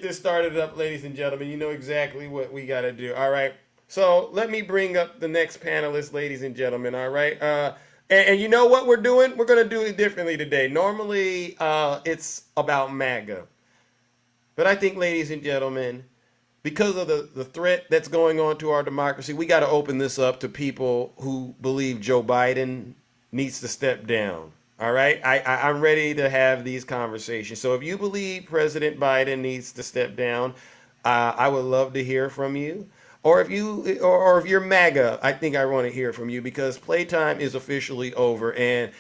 get this started up, ladies and gentlemen. You know exactly what we got to do. All right. So let me bring up the next panelist, ladies and gentlemen. All right. And you know what we're doing? We're going to do it differently today. Normally, it's about MAGA. But I think, ladies and gentlemen, because of the threat that's going on to our democracy, we got to open this up to people who believe Joe Biden needs to step down. All right, I'm ready to have these conversations. So if you believe President Biden needs to step down, I would love to hear from you. Or if if you're MAGA, I think I want to hear from you because playtime is officially over. And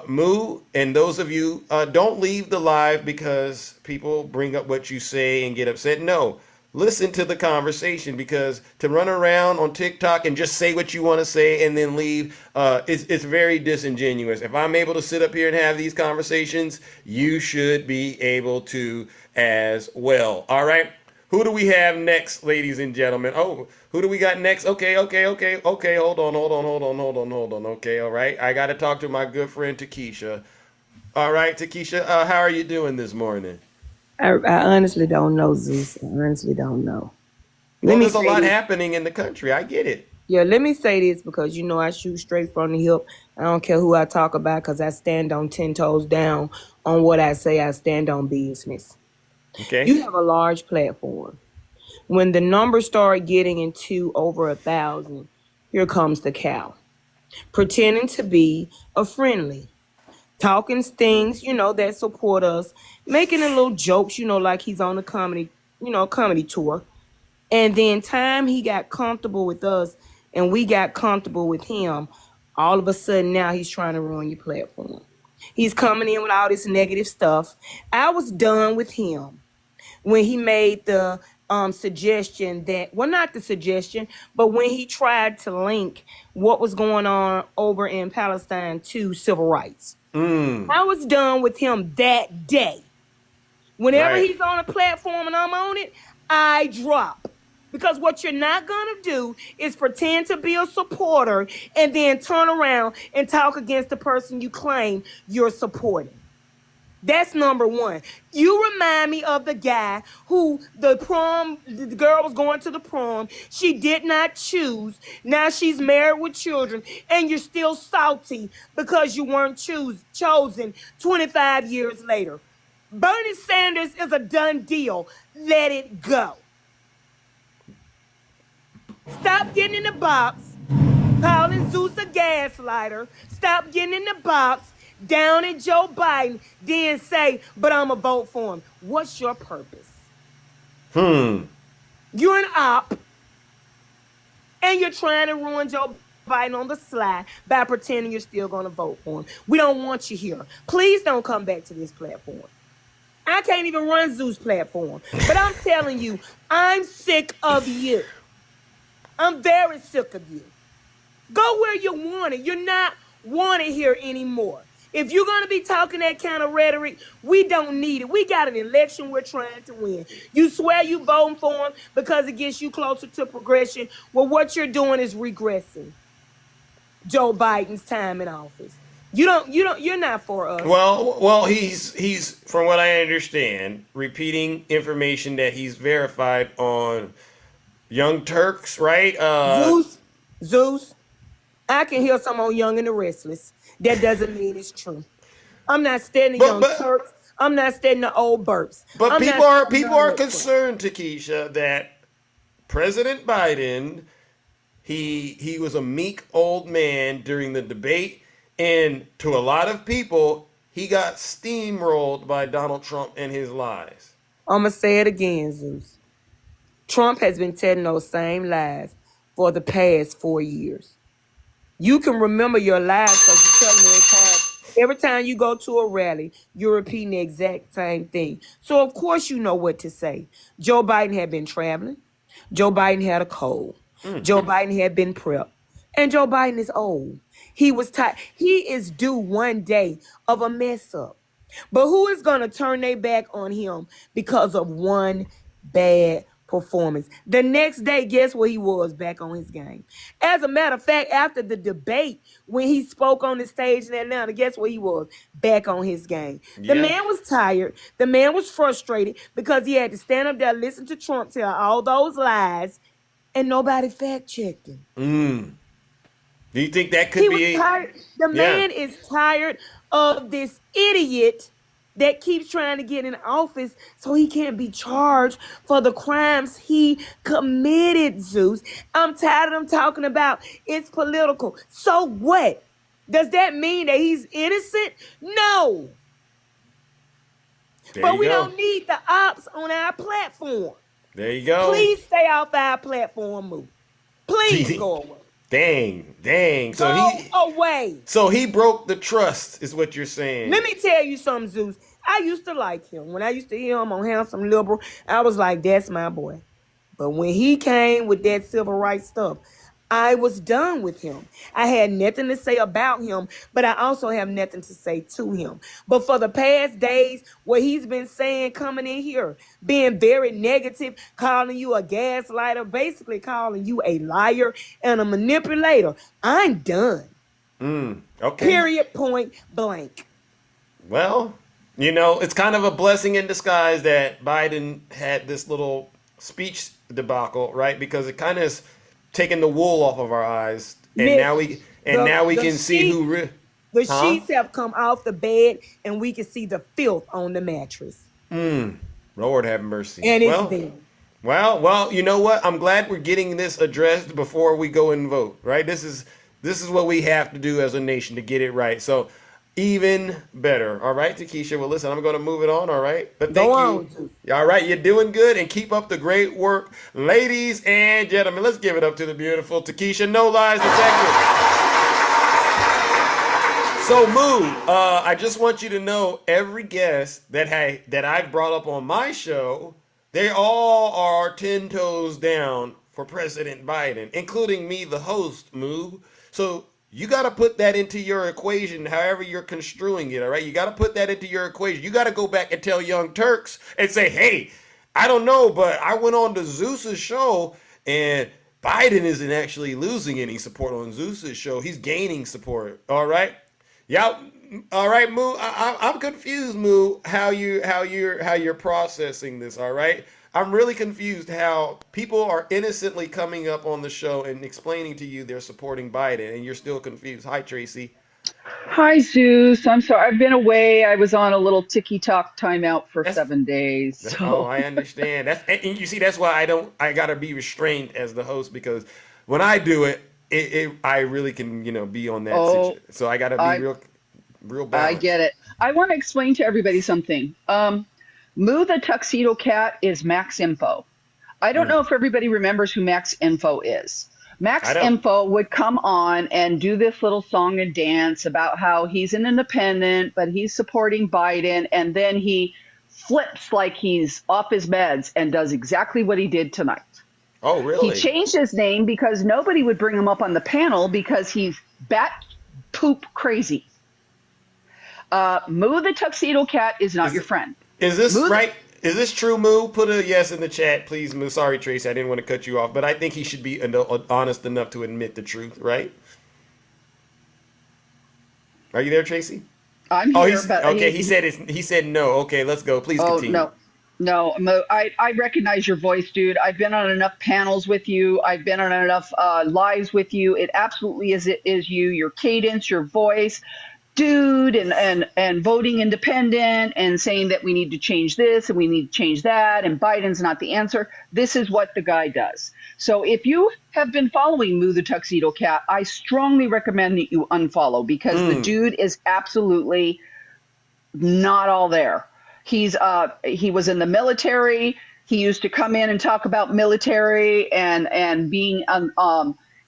Moo, and those of you, don't leave the live because people bring up what you say and get upset. No, listen to the conversation because to run around on TikTok and just say what you want to say and then leave, it's very disingenuous. If I'm able to sit up here and have these conversations, you should be able to as well. All right. Who do we have next, ladies and gentlemen? Oh, who do we got next? Okay. Hold on. Okay, all right. I got to talk to my good friend Takesha. All right, Takesha, how are you doing this morning? I honestly don't know, Zeus. I honestly don't know. Let Well, me there's a say lot this. happening in the country. I get it. Yeah, let me say this because I shoot straight from the hip. I don't care who I talk about because I stand on 10 toes down on what I say. I stand on business. Okay. You have a large platform. When the numbers start getting into over 1,000, here comes the cow, pretending to be a friendly, talking things, that support us, making a little jokes, like he's on a comedy tour. And then time he got comfortable with us and we got comfortable with him, all of a sudden now he's trying to ruin your platform. He's coming in with all this negative stuff. I was done with him when he made the suggestion that, well, not the suggestion, but when he tried to link what was going on over in Palestine to civil rights. Mm. I was done with him that day. Whenever Right. he's on a platform and I'm on it, I drop. Because what you're not going to do is pretend to be a supporter and then turn around and talk against the person you claim you're supporting. That's number one. You remind me of the guy who the girl was going to the prom. She did not choose. Now she's married with children, and you're still salty because you weren't chosen 25 years later. Bernie Sanders is a done deal. Let it go. Stop getting in the box, calling Zeus a gaslighter. Stop getting in the box, down at Joe Biden, then say, but I'm going to vote for him. What's your purpose? Hmm. You're an op, and you're trying to ruin Joe Biden on the sly by pretending you're still going to vote for him. We don't want you here. Please don't come back to this platform. I can't even run Zeus platform. But I'm telling you, I'm sick of you. I'm very sick of you. Go where you want it. You're not wanted here anymore. If you're going to be talking that kind of rhetoric, we don't need it. We got an election we're trying to win. You swear you voting for him because it gets you closer to progression. Well, what you're doing is regressing Joe Biden's time in office. You're not for us. Well, he's from what I understand, repeating information that he's verified on Young Turks, right? Zeus, I can hear some on Young and the Restless. That doesn't mean it's true. I'm not standing but Young but Turks. I'm not standing the old burps. but I'm not people standing none are of that crap. concerned, Takesha, that President Biden he was a meek old man during the debate, and to a lot of people, he got steamrolled by Donald Trump and his lies. I'm going to say it again, Zeus. Trump has been telling those same lies for the past 4 years. You can remember your lies because you tell them every time. Every time you go to a rally, you're repeating the exact same thing. So of course you know what to say. Joe Biden had been traveling. Joe Biden had a cold. Mm. Joe Biden had been prepped. And Joe Biden is old. He was tired. He is due one day of a mess up. But who is going to turn their back on him because of one bad performance. The next day, guess where he was? Back on his game. As a matter of fact, after the debate, when he spoke on the stage in Atlanta, guess where he was? Back on his game. The Yeah. man was tired. The man was frustrated because he had to stand up there, listen to Trump tell all those lies, and nobody fact checked him. Do you think that could He be was tired. The Yeah. man is tired of this idiot that keeps trying to get in office so he can't be charged for the crimes he committed, Zeus. I'm tired of them talking about it's political. So what? Does that mean that he's innocent? No. There But you we go. don't need the ops on our platform. There you go. Please stay off our platform, Moo. Please go away. Dang. Away. So he broke the trust, is what you're saying. Let me tell you something, Zeus. I used to like him. When I used to hear him on Handsome Liberal, I was like, that's my boy. But when he came with that civil rights stuff, I was done with him. I had nothing to say about him, but I also have nothing to say to him. But for the past days, what he's been saying coming in here, being very negative, calling you a gaslighter, basically calling you a liar and a manipulator, I'm done. Okay. Period, point blank. Well, it's kind of a blessing in disguise that Biden had this little speech debacle, right? Because it kind of is taking the wool off of our eyes, and Listen, now we the can see who. The sheets have come off the bed, and we can see the filth on the mattress. Lord have mercy. And it's there. Well, you know what? I'm glad we're getting this addressed before we go and vote, right? This is what we have to do as a nation to get it right. So even better. All right, Takesha. Well, listen, I'm going to move it on. All right. But thank you. All right. You're doing good, and keep up the great work. Ladies and gentlemen, let's give it up to the beautiful Takesha No Lies Detective. So, Moo, I just want you to know every guest that I've brought up on my show, they all are 10 toes down for President Biden, including me, the host, Moo. So you got to put that into your equation, however you're construing it, all right? You got to put that into your equation. You got to go back and tell Young Turks and say, hey, I don't know, but I went on to Zeus's show, and Biden isn't actually losing any support on Zeus's show. He's gaining support, all right? Yeah, all right, Moo. I'm confused, Moo, how you're processing this, all right? I'm really confused how people are innocently coming up on the show and explaining to you they're supporting Biden, and you're still confused. Hi, Tracy. Hi, Zeus. I'm sorry. I've been away. I was on a little ticky-tock timeout for That's 7 days. Oh, So, I understand. And you see, that's why I gotta be restrained as the host, because when I do it, I really can, be on that oh, situation. So I gotta be I real I balanced. get it. I want to explain to everybody something. Moo the Tuxedo Cat is Max Info. I don't know if everybody remembers who Max Info is. I Max don't. Info would come on and do this little song and dance about how he's an independent, but he's supporting Biden, and then he flips like he's off his meds and does exactly what he did tonight. Oh, He really? changed his name because nobody would bring him up on the panel because he's bat poop crazy. Moo the Tuxedo Cat is not your friend. Is this Moo, right? Is this true, Moo? Put a yes in the chat, please, Moo. Sorry, Tracy, I didn't want to cut you off, but I think he should be honest enough to admit the truth, right? Are you there, Tracy? I'm Oh, here, but okay. He said no. Okay, let's go. Please oh continue. no, Moo, I recognize your voice, dude. I've been on enough panels with you. I've been on enough lives with you. It absolutely is you. Your cadence, your voice. Dude, and voting independent and saying that we need to change this and we need to change that and Biden's not the answer. This is what the guy does. So if you have been following Moo the Tuxedo Cat, I strongly recommend that you unfollow because the dude is absolutely not all there. He was in the military. He used to come in and talk about military and being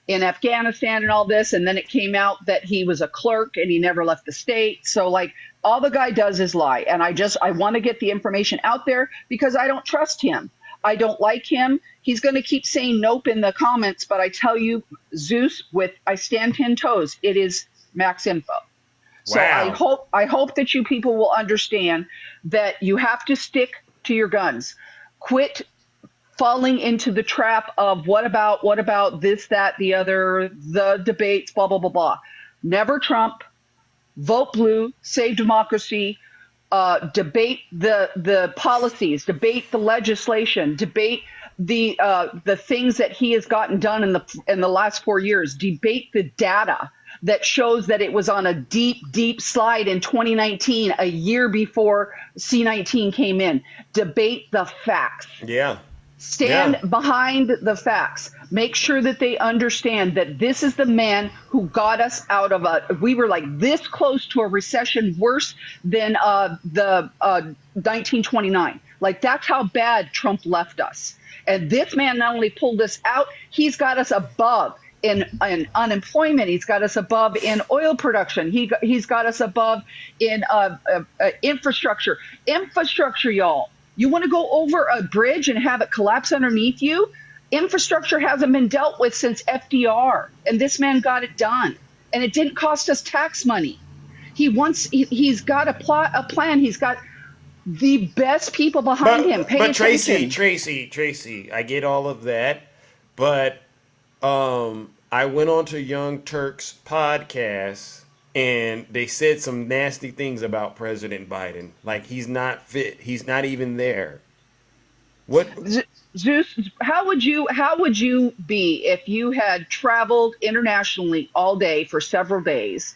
in Afghanistan and all this, and then it came out that he was a clerk and he never left the state. So like all the guy does is lie. And I want to get the information out there because I don't trust him. I don't like him. He's going to keep saying nope in the comments, but I tell you, Zeus, I stand 10 toes. It is Max Info. So Wow. I hope that you people will understand that you have to stick to your guns. Quit falling into the trap of what about this, that, the other, the debates, blah, blah, blah, blah. Never Trump, vote blue, save democracy, debate the policies, debate the legislation, debate the things that he has gotten done in the last 4 years, debate the data that shows that it was on a deep slide in 2019, a year before C-19 came in. Debate the facts. Yeah. Stand behind the facts. Make sure that they understand that this is the man who got us out of we were like this close to a recession, worse than the 1929. Like, that's how bad Trump left us. And this man not only pulled us out, he's got us above in unemployment. He's got us above in oil production. He's got us above in infrastructure. Infrastructure, y'all. You want to go over a bridge and have it collapse underneath you? Infrastructure hasn't been dealt with since FDR, and this man got it done. And it didn't cost us tax money. He's got a plan. He's got the best people behind him. Pay attention. Tracy, I get all of that, but I went on to Young Turk's podcast and they said some nasty things about President Biden. Like, he's not fit. He's not even there. What? Zeus, how would you be if you had traveled internationally all day for several days?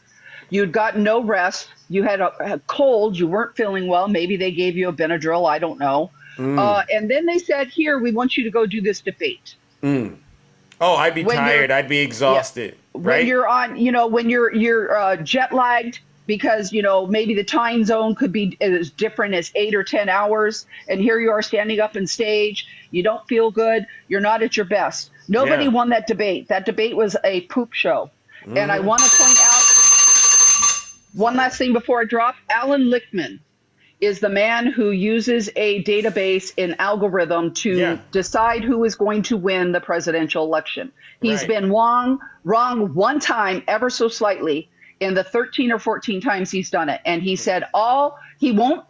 You'd got no rest. You had a cold. You weren't feeling well. Maybe they gave you a Benadryl. I don't know. And then they said, here, we want you to go do this debate. Oh, I'd be tired. I'd be exhausted. Yeah, right? When you're on, when you're jet lagged because, maybe the time zone could be as different as 8 or 10 hours. And here you are standing up on stage. You don't feel good. You're not at your best. Nobody won that debate. That debate was a poop show. And I want to point out one last thing before I drop. Alan Lichtman is the man who uses a database and algorithm to decide who is going to win the presidential election. He's been wrong one time, ever so slightly, in the 13 or 14 times he's done it. And he said he won't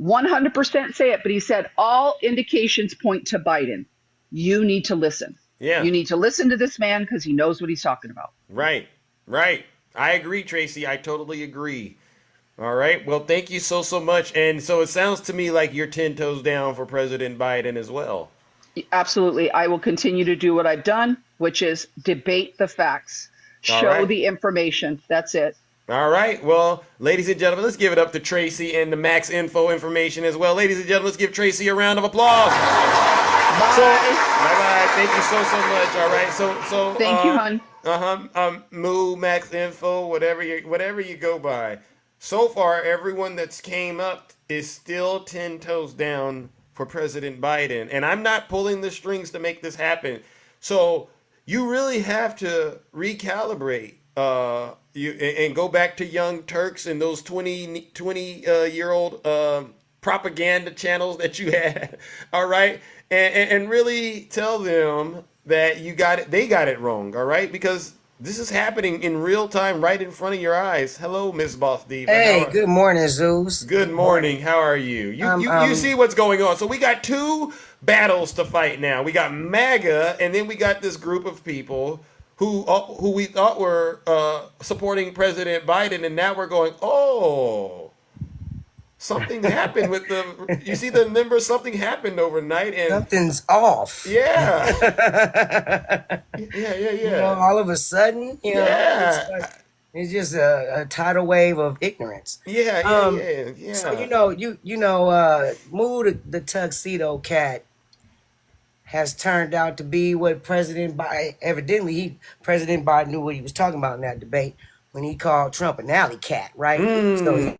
100% say it, but he said all indications point to Biden. You need to listen. Yeah. You need to listen to this man because he knows what he's talking about. Right. I agree, Tracy. I totally agree. All right. Well, thank you so much. And so it sounds to me like you're 10 toes down for President Biden as well. Absolutely. I will continue to do what I've done, which is debate the facts, show the information. That's it. All right. Well, ladies and gentlemen, let's give it up to Tracy and the Max Info information as well. Ladies and gentlemen, let's give Tracy a round of applause. Bye-bye. Thank you so much. All right. So thank you, hon. Moo, Max Info, whatever you go by. So far, everyone that's came up is still 10 toes down for President Biden. And I'm not pulling the strings to make this happen. So you really have to recalibrate and go back to Young Turks and those 20-year-old propaganda channels that you had. All right. And really tell them that they got it wrong. All right. Because this is happening in real time right in front of your eyes. Hello, Miss Boss Diva. Hey, good morning, Zeus. Good morning. How are you? You see what's going on. So we got two battles to fight now. We got MAGA, and then we got this group of people who we thought were supporting President Biden, and now we're going, something happened with you see the numbers, something happened overnight. And something's off. Yeah. Yeah. All of a sudden, it's just a tidal wave of ignorance. Yeah. So, Mood the Tuxedo Cat has turned out to be what President Biden, President Biden knew what he was talking about in that debate when he called Trump an alley cat, right? So,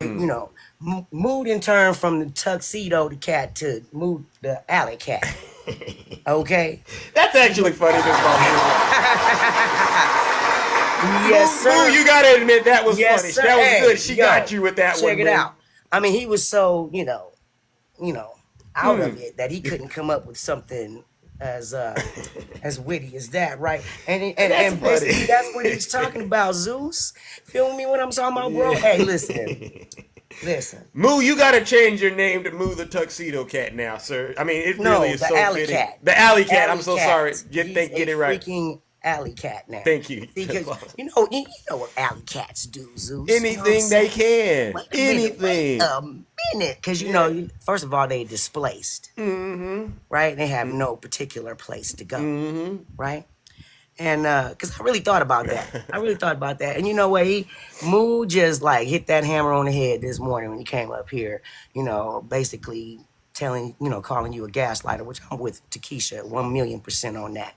Mood in turn from the tuxedo the cat to Mood the alley cat. Okay? That's actually funny. Yes, sir. Moo, you gotta admit that was funny. Sir. That was good. She got you with that one. Check it out. I mean, he was so, out of it that he couldn't come up with something as witty as that, right? And basically that's what he's talking about, Zeus. Feel me when I'm talking about, bro? Hey, listen. Listen. Moo, you gotta change your name to Moo the Tuxedo Cat now, sir. I mean, it really No, is the so alley fitting. cat. The alley cat. I'm Alley so cat. sorry. He's Get a it right. freaking alley cat now. Thank you. See, 'cause you know what alley cats do, Zeus. You know what I'm Anything they saying? can. Wait a minute. Anything. Wait a minute. Because, you know, first of all, they displaced. Right? They have no particular place to go. Right? And because I really thought about that. And you know what? Moo just like hit that hammer on the head this morning when he came up here, you know, basically calling you a gaslighter, which I'm with Takesha 1,000,000% on that.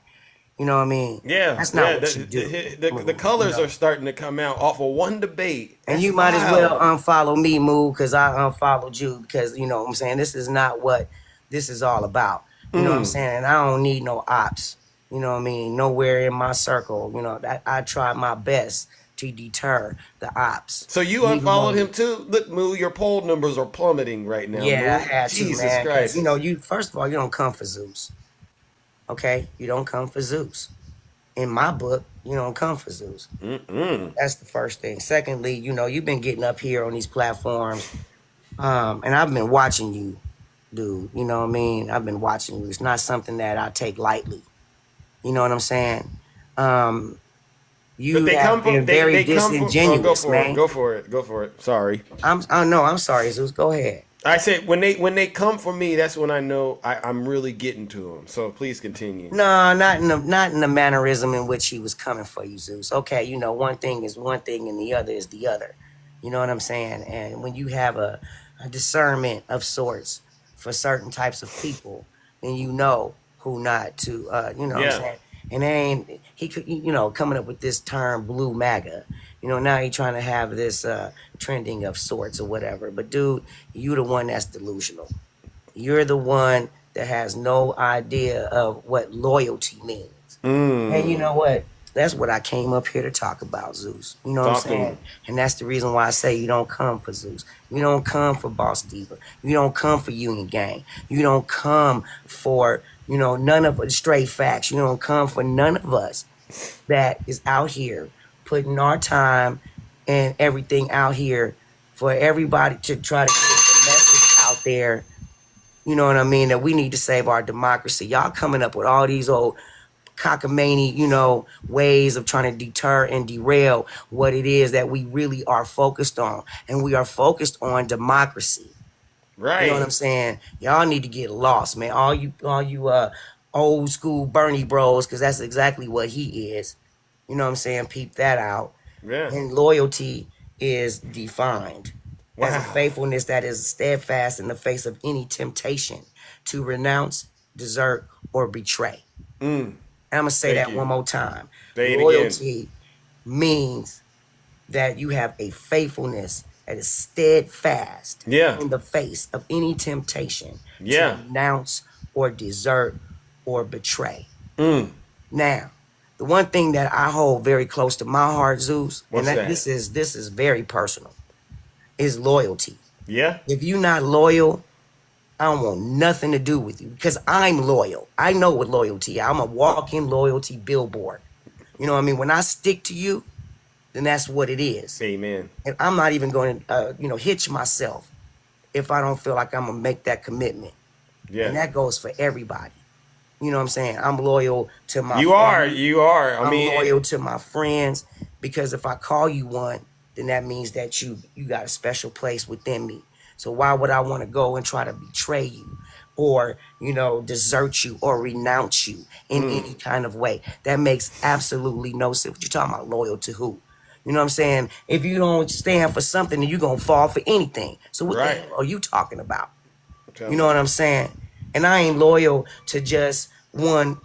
You know what I mean? Yeah. That's not Yeah. what you do. The colors are starting to come out off of one debate. And That's you might as well wild. unfollow me, Moo, because I unfollowed you because, you know what I'm saying? This is not what this is all about. You know what I'm saying? And I don't need no ops. You know what I mean? Nowhere in my circle. You know, I try my best to deter the ops. So you unfollowed him too? Look, Moo, your poll numbers are plummeting right now. Yeah, Moo. I had to, Jesus man. 'Cause, Christ. you know, first of all, you don't come for Zeus. Okay? You don't come for Zeus. In my book, you don't come for Zeus. That's the first thing. Secondly, you know, you've been getting up here on these platforms, and I've been watching you, dude. You know what I mean? I've been watching you. It's not something that I take lightly. You know what I'm saying? You But they have come from been very they come from. Oh, disingenuous, man. Go for it. Sorry. I'm sorry, Zeus. Go ahead. I said when they come for me, that's when I know I'm really getting to them. So please continue. No, not in the mannerism in which he was coming for you, Zeus. Okay, you know, one thing is one thing and the other is the other. You know what I'm saying? And when you have a discernment of sorts for certain types of people, then you know who not to, you know what I'm saying? And he could, you know, coming up with this term blue MAGA. You know, now he trying to have this trending of sorts or whatever. But dude, you the one that's delusional. You're the one that has no idea of what loyalty means. And you know what? That's what I came up here to talk about, Zeus. You know what I'm saying? And that's the reason why I say you don't come for Zeus. You don't come for Boss Diva. You don't come for Union Gang. You don't come for, you know, none of the straight facts. You don't come for none of us that is out here putting our time and everything out here for everybody to try to get the message out there. You know what I mean? That we need to save our democracy. Y'all coming up with all these old cockamamie, you know, ways of trying to deter and derail what it is that we really are focused on. And we are focused on democracy. Right. You know what I'm saying? Y'all need to get lost, man. All you old school Bernie bros, because that's exactly what he is. You know what I'm saying? Peep that out. Yeah. And loyalty is defined as a faithfulness that is steadfast in the face of any temptation to renounce, desert, or betray. I'm going to say that one more time. Say it Loyalty means that you have a faithfulness that is steadfast in the face of any temptation to renounce or desert or betray. Now, the one thing that I hold very close to my heart, Zeus, this is very personal, is loyalty. Yeah. If you're not loyal, I don't want nothing to do with you because I'm loyal. I know what loyalty is. I'm a walking loyalty billboard. You know what I mean? When I stick to you, then that's what it is. Amen. And I'm not even going to, hitch myself if I don't feel like I'm going to make that commitment. Yeah. And that goes for everybody. You know what I'm saying? I'm loyal to my family. You are. I'm loyal to my friends because if I call you one, then that means that you got a special place within me. So why would I want to go and try to betray you or, desert you or renounce you in any kind of way? That makes absolutely no sense. What you talking about loyal to who? You know what I'm saying? If you don't stand for something, then you're going to fall for anything. So what the hell are you talking about? You know what I'm saying? And I ain't loyal to just one,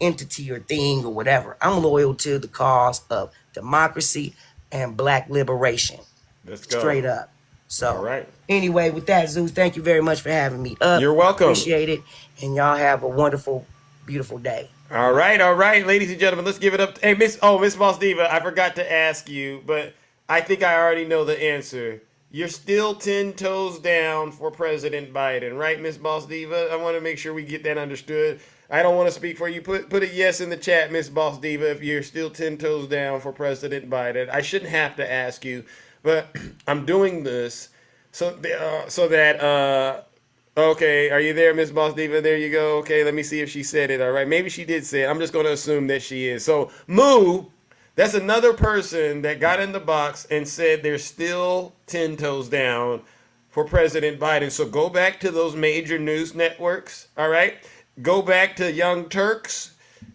entity or thing or whatever. I'm loyal to the cause of democracy and black liberation. Let's go. Straight up. So, all right. Anyway, with that, Zeus, thank you very much for having me up. You're welcome. Appreciate it. And y'all have a wonderful, beautiful day. All right, ladies and gentlemen, let's give it up. Hey, Miss Boss Diva, I forgot to ask you, but I think I already know the answer. You're still 10 toes down for President Biden, right, Miss Boss Diva? I want to make sure we get that understood. I don't want to speak for you. Put a yes in the chat, Miss Boss Diva, if you're still 10 toes down for President Biden. I shouldn't have to ask you, but I'm doing this so that okay, are you there, Miss Boss Diva? There you go. Okay, let me see if she said it. All right, maybe she did say it. I'm just going to assume that she is. So Moo, that's another person that got in the box and said they're still 10 toes down for President Biden. So go back to those major news networks. All right, go back to Young Turks.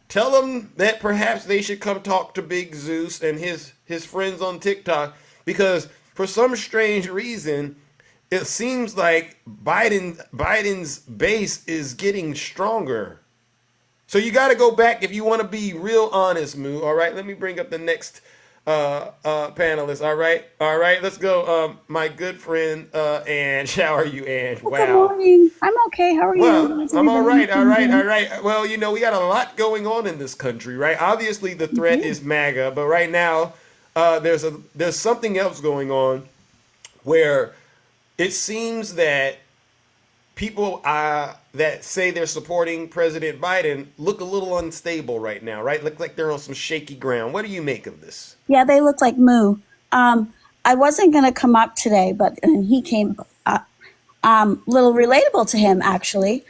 Tell them that perhaps they should come talk to Big Zeus and his friends on TikTok, because for some strange reason it seems like Biden's base is getting stronger. So you got to go back if you want to be real honest, Moo. All right, let me bring up the next panelist. All right, let's go. My good friend Ange. How are you, Ange? Well, good Wow. morning. I'm okay. How are Well, you? How's I'm all everybody right, all right, all doing? right. Well, we got a lot going on in this country, right? Obviously, the threat Yeah. is MAGA, but right now, there's something else going on where it seems that people that say they're supporting President Biden look a little unstable right now, right? Look like they're on some shaky ground. What do you make of this? Yeah, they look like moo. I wasn't going to come up today, but and he came. Little relatable to him, actually.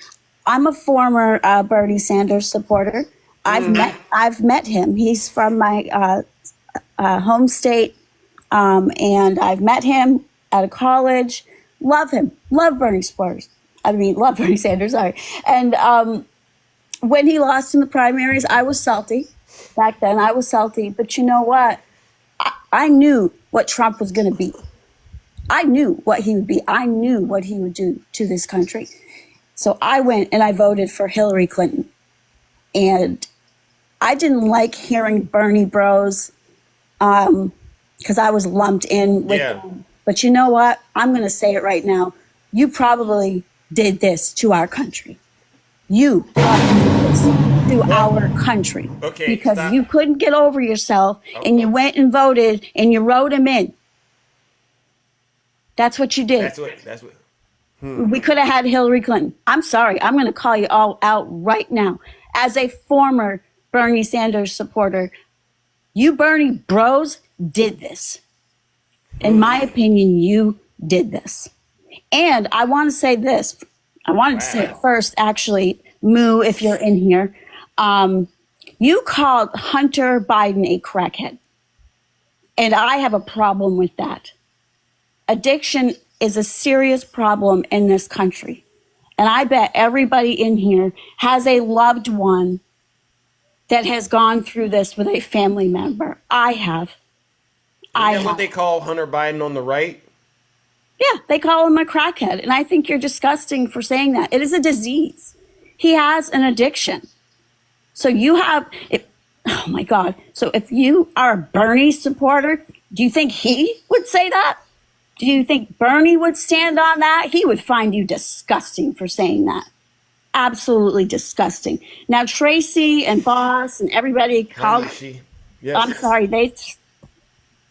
I'm a former Bernie Sanders supporter. I've met him. He's from my home state, and I've met him at a college. Love him. Love Bernie supporters. I mean, love Bernie Sanders. Sorry. And when he lost in the primaries, I was salty. Back then, I was salty. But you know what? I knew what Trump was going to be. I knew what he would be. I knew what he would do to this country. So I went and I voted for Hillary Clinton. And I didn't like hearing Bernie bros because I was lumped in with Yeah. them. But you know what? I'm going to say it right now. You probably did this to our country. You probably did this to our country. Okay, Because stop. you couldn't get over yourself and you went and voted and you wrote him in. That's what you did. That's what. We could have had Hillary Clinton. I'm sorry. I'm going to call you all out right now. As a former Bernie Sanders supporter, you Bernie bros did this. In my opinion, you did this. And I want to say this. I wanted to say it first, actually, Moo, if you're in here. You called Hunter Biden a crackhead. And I have a problem with that. Addiction is a serious problem in this country. And I bet everybody in here has a loved one that has gone through this with a family member. I have. Isn't that what they call Hunter Biden on the right? Yeah, they call him a crackhead. And I think you're disgusting for saying that. It is a disease. He has an addiction. So you have, oh my God. So if you are a Bernie supporter, do you think he would say that? Do you think Bernie would stand on that? He would find you disgusting for saying that. Absolutely disgusting. Now, Tracy and Boss and everybody called. She. Yes. I'm sorry,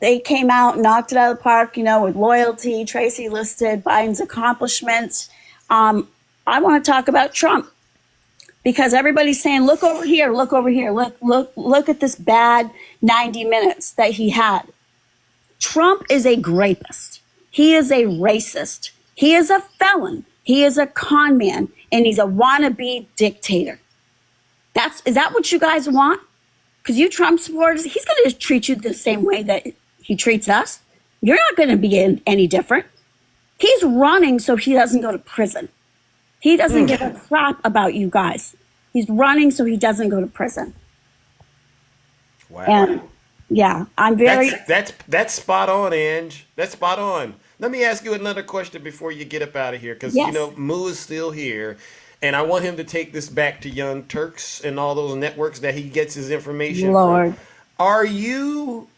they came out and knocked it out of the park, with loyalty. Tracy listed Biden's accomplishments. I want to talk about Trump because everybody's saying, look over here, look at this bad 90 minutes that he had. Trump is a rapist. He is a racist. He is a felon. He is a con man, and he's a wannabe dictator. Is that what you guys want? Because you Trump supporters, he's going to treat you the same way that he treats us. You're not going to be any different. He's running so he doesn't go to prison. He doesn't give a crap about you guys. He's running so he doesn't go to prison. Wow. And yeah, I'm very. That's spot on, Ange. That's spot on. Let me ask you another question before you get up out of here, because Yes. Moo is still here, and I want him to take this back to Young Turks and all those networks that he gets his information Lord. from.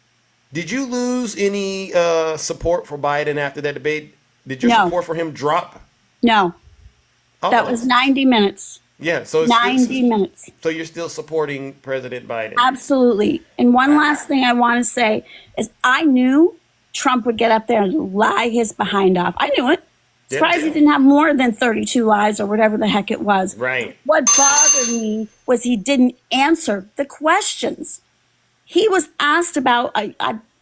Did you lose any support for Biden after that debate? Did your No. support for him drop? No, Oh, that was 90 minutes. yeah. So 90 minutes. So you're still supporting President Biden? Absolutely. And one last thing I want to say is I knew Trump would get up there and lie his behind off. I knew it. Surprised he didn't have more than 32 lies or whatever the heck it was. Right. What bothered me was he didn't answer the questions. He was asked about,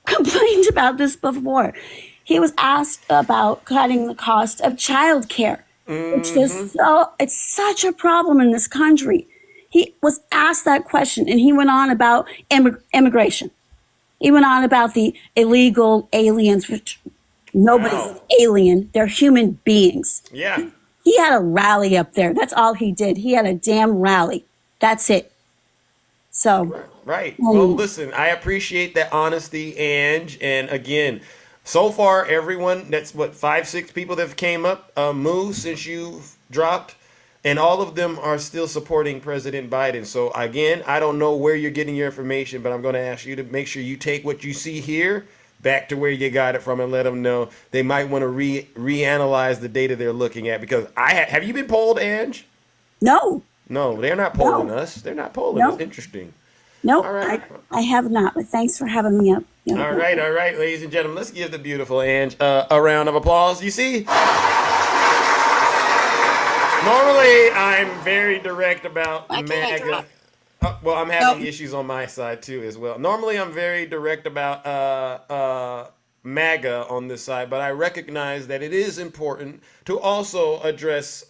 complained about this before. He was asked about cutting the cost of childcare, which is it's such a problem in this country. He was asked that question, and he went on about immigration. He went on about the illegal aliens, which nobody's an alien. They're human beings. Yeah. He had a rally up there. That's all he did. He had a damn rally. That's it. So. Right. Well, listen, I appreciate that honesty, Ange. And again, so far, everyone, that's what, 5, 6 people that have came up, moved since you've dropped, and all of them are still supporting President Biden. So again, I don't know where you're getting your information, but I'm going to ask you to make sure you take what you see here back to where you got it from and let them know they might want to reanalyze the data they're looking at. Because have you been polled, Ange? No. No, they're not polling us. They're not polling us. Interesting. No, All right. I have not, but thanks for having me up. All right, ladies and gentlemen, let's give the beautiful Ange a round of applause. You see, normally I'm very direct about MAGA. Well, I'm having issues on my side too as well. Normally I'm very direct about MAGA on this side, but I recognize that it is important to also address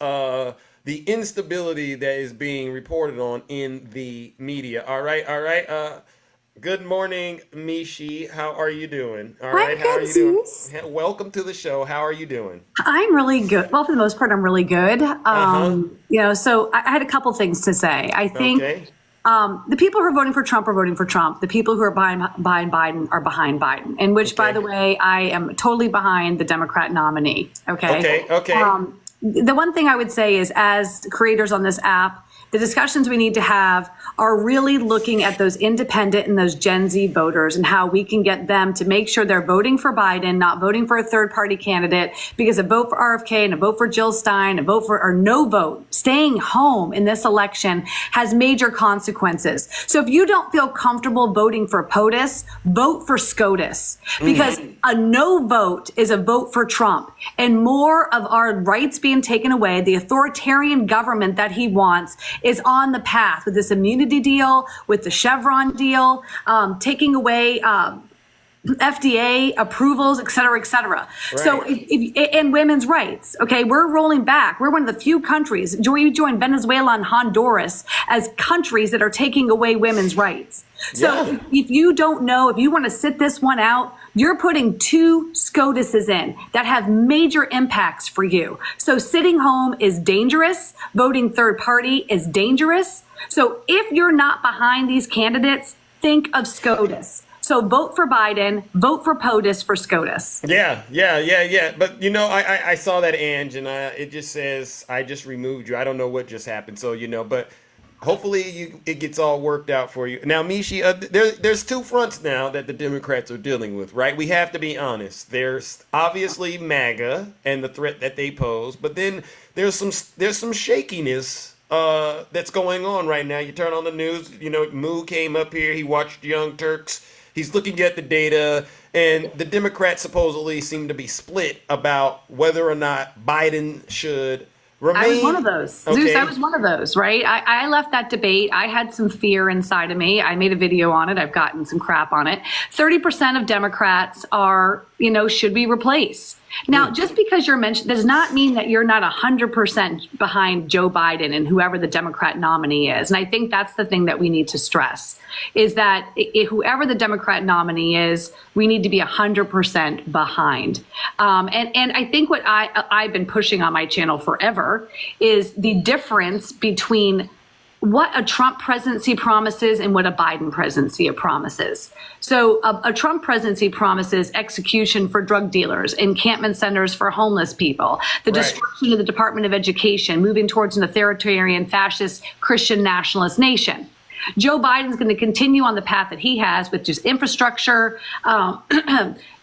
the instability that is being reported on in the media. All right. Good morning, Mishi. How are you doing? All right, how are you doing? Welcome to the show. How are you doing? I'm really good. Well, for the most part, I'm really good. So I had a couple things to say. I think the people who are voting for Trump are voting for Trump. The people who are behind Biden are behind Biden. And which, by the way, I am totally behind the Democrat nominee. Okay. The one thing I would say is, as creators on this app, the discussions we need to have are really looking at those independent and those Gen Z voters and how we can get them to make sure they're voting for Biden, not voting for a third party candidate, because a vote for RFK and a vote for Jill Stein, a vote for, or no vote, staying home in this election has major consequences. So if you don't feel comfortable voting for POTUS, vote for SCOTUS, because a no vote is a vote for Trump, and more of our rights being taken away. The authoritarian government that he wants is on the path with this immunity deal, with the Chevron deal, taking away FDA approvals, et cetera, et cetera. Right. So, and women's rights, okay, we're rolling back. We're one of the few countries, we joined Venezuela and Honduras as countries that are taking away women's rights. So if you don't know, if you want to sit this one out, you're putting 2 SCOTUSes in that have major impacts for you. So sitting home is dangerous. Voting third party is dangerous. So if you're not behind these candidates, think of SCOTUS. So vote for Biden, vote for POTUS, for SCOTUS. Yeah. But, you know, I saw that, Ange, and it just says, I just removed you. I don't know what just happened. So, you know, but hopefully it gets all worked out for you. Now, Mishi, there's 2 fronts now that the Democrats are dealing with, right? We have to be honest. There's obviously MAGA and the threat that they pose, but then there's some shakiness that's going on right now. You turn on the news, you know, Moo came up here, he watched Young Turks. He's looking at the data, and the Democrats supposedly seem to be split about whether or not Biden should remain. I was one of those. Okay. Zeus, I was one of those, right? I left that debate. I had some fear inside of me. I made a video on it. I've gotten some crap on it. 30% of Democrats are, you know, should be replaced. Now, just because you're mentioned does not mean that you're not 100% behind Joe Biden and whoever the Democrat nominee is. And I think that's the thing that we need to stress, is that whoever the Democrat nominee is, we need to be 100% behind. And I think what I've been pushing on my channel forever is the difference between what a Trump presidency promises and what a Biden presidency promises. So a Trump presidency promises execution for drug dealers, encampment centers for homeless people, the destruction of the Department of Education, moving towards an authoritarian, fascist, Christian nationalist nation. Joe Biden's going to continue on the path that he has with just infrastructure,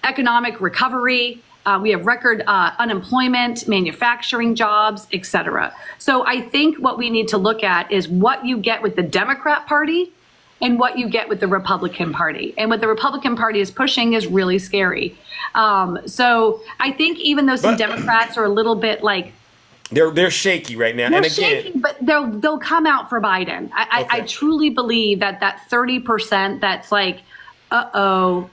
economic recovery. We have record unemployment, manufacturing jobs, et cetera. So I think what we need to look at is what you get with the Democrat Party and what you get with the Republican Party. And what the Republican Party is pushing is really scary. So I think even though some Democrats are a little bit like, they're shaky right now. They're and again, shaky, but they'll come out for Biden. I truly believe that 30% that's like, Well,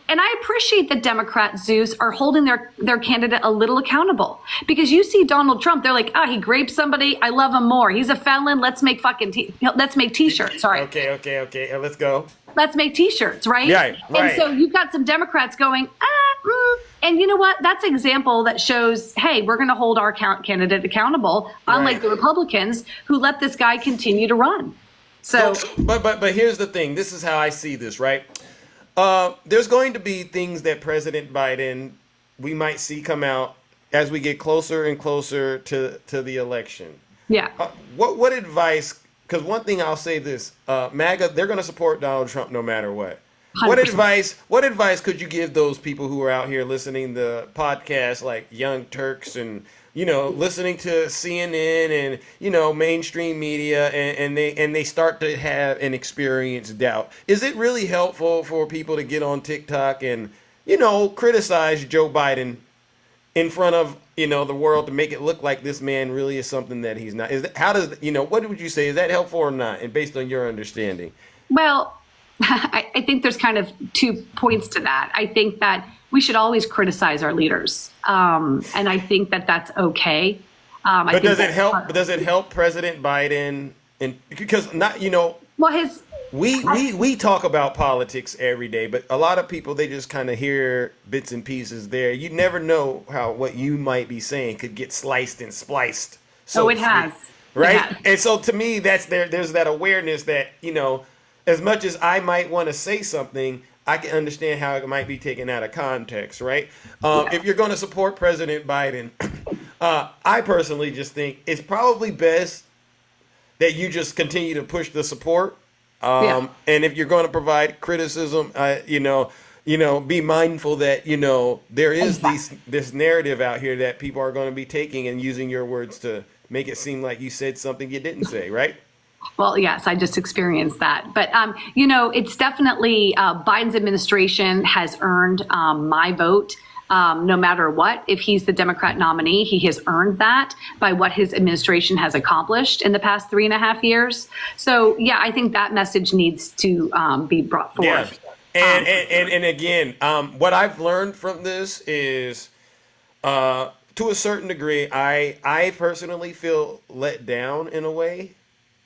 And I appreciate that Democrats, Zeus, are holding their candidate a little accountable, because you see Donald Trump, they're like, he raped somebody, I love him more. He's a felon. Let's make let's make t-shirts. Sorry. Okay. Let's go. Let's make t-shirts, right? Yeah, right. And so you've got some Democrats going, and you know what? That's an example that shows, hey, we're going to hold our candidate accountable, unlike the Republicans who let this guy continue to run. So but here's the thing. This is how I see this, right? There's going to be things that President Biden, we might see come out as we get closer and closer to the election. Yeah. What advice? Because one thing I'll say this, MAGA, they're going to support Donald Trump no matter what. 100%. What advice could you give those people who are out here listening to podcasts like Young Turks and, listening to CNN and, mainstream media, and they start to have and experience doubt? Is it really helpful for people to get on TikTok and, criticize Joe Biden in front of, the world to make it look like this man really is something that he's not? What would you say? Is that helpful or not? And based on your understanding? Well, I think there's kind of 2 points to that. I think that we should always criticize our leaders. And I think that that's okay. But does it help? Does it help President Biden? Because not, well, we talk about politics every day, but a lot of people, they just kind of hear bits and pieces there. You never know how what you might be saying could get sliced and spliced. So it has. Right? It has. And so to me, there's that awareness that, as much as I might want to say something, I can understand how it might be taken out of context, right? If you're going to support President Biden, I personally just think it's probably best that you just continue to push the support. And if you're going to provide criticism, be mindful that, there is this narrative out here that people are going to be taking and using your words to make it seem like you said something you didn't say, right? Well, yes, I just experienced that. But, it's definitely Biden's administration has earned my vote. No matter what, if he's the Democrat nominee, he has earned that by what his administration has accomplished in the past 3.5 years. So, yeah, I think that message needs to be brought forth. Yeah. And again, what I've learned from this is, to a certain degree, I personally feel let down in a way,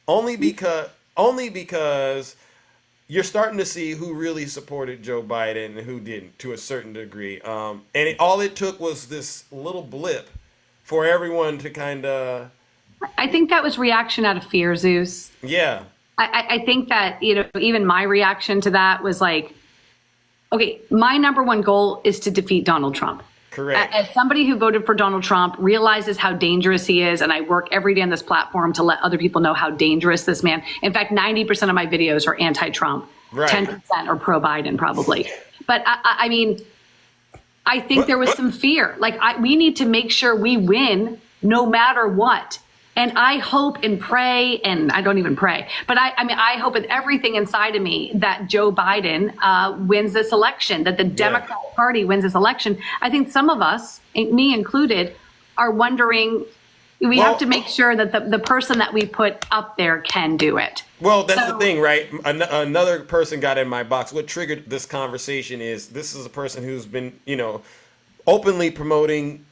only because you're starting to see who really supported Joe Biden and who didn't, to a certain degree. And all it took was this little blip for everyone to kind of... I think that was reaction out of fear, Zeus. Yeah. I think that, even my reaction to that was like, okay, my number one goal is to defeat Donald Trump. Correct. As somebody who voted for Donald Trump, realizes how dangerous he is, and I work every day on this platform to let other people know how dangerous this man. In fact, 90% of my videos are anti-Trump, right. 10% are pro-Biden, probably. But I mean, I think there was some fear. Like, we need to make sure we win no matter what. And I hope and pray, and I don't even pray, but I hope with everything inside of me that Joe Biden wins this election, that the Democratic Party wins this election. I think some of us, me included, are wondering, we have to make sure that the person that we put up there can do it. Well, that's the thing, right? Another person got in my box. What triggered this conversation is this is a person who's been, openly promoting,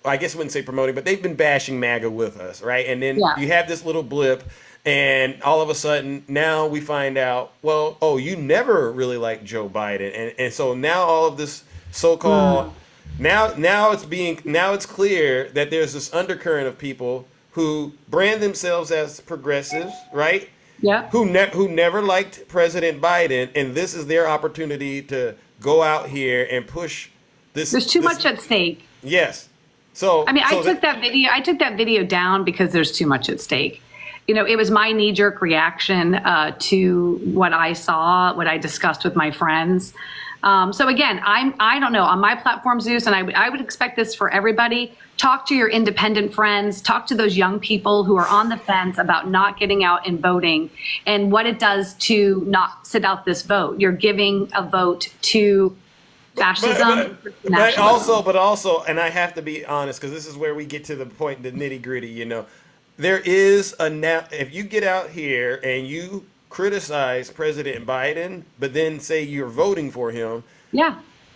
I guess I wouldn't say promoting, but they've been bashing MAGA with us, right? And then you have this little blip, and all of a sudden, now we find out, you never really liked Joe Biden. And so now all of this so-called, now it's clear that there's this undercurrent of people who brand themselves as progressives, right? Yeah. Who never liked President Biden, and this is their opportunity to go out here and push this. There's too much at stake. Yes. So, I took that video down because there's too much at stake. It was my knee-jerk reaction to what I saw, what I discussed with my friends. So again, I don't know, on my platform, Zeus, and I would expect this for everybody. Talk to your independent friends, talk to those young people who are on the fence about not getting out and voting and what it does to not sit out this vote. You're giving a vote to fascism, but also, and I have to be honest, because this is where we get to the point, the nitty gritty, there is if you get out here and you criticize President Biden, but then say you're voting for him, Yeah.